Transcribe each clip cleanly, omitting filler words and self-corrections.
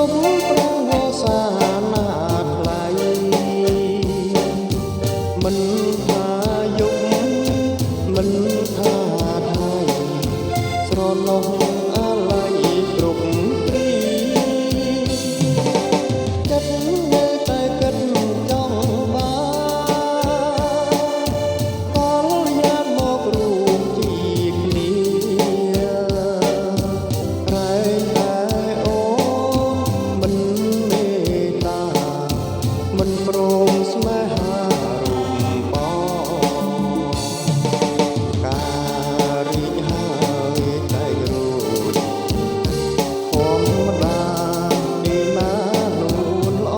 ប់ត្រង់វស្សាណាថ្លៃមិនថាយប់មិនថាថ្ងៃស្រណោះអាឡ័យគ្រប់គ្រីចិត្តនៅតែគិតចង់បានកលយ៉ាមករួមជាគ្នារែងតែអូនមិនមេត្តាមិនព្រមស្នេហារូបបងការរីកហើយតែរួចធម្មតាពីណានួនល្អ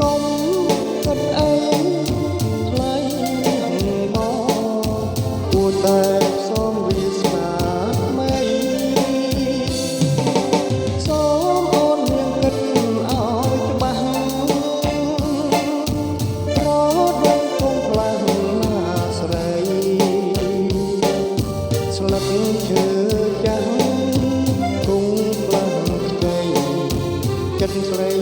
កុំគិតអីថ្លៃបងគួរតែផ្សំវាសនាថ្មីសូមអូននាងគិតឲ្យច្បាស់ប្រដេញគង់ផ្លាំងណាស្រីស្លឹកឈើចាស់គង់ផ្លាំងខ្ចីចិត្តស្រី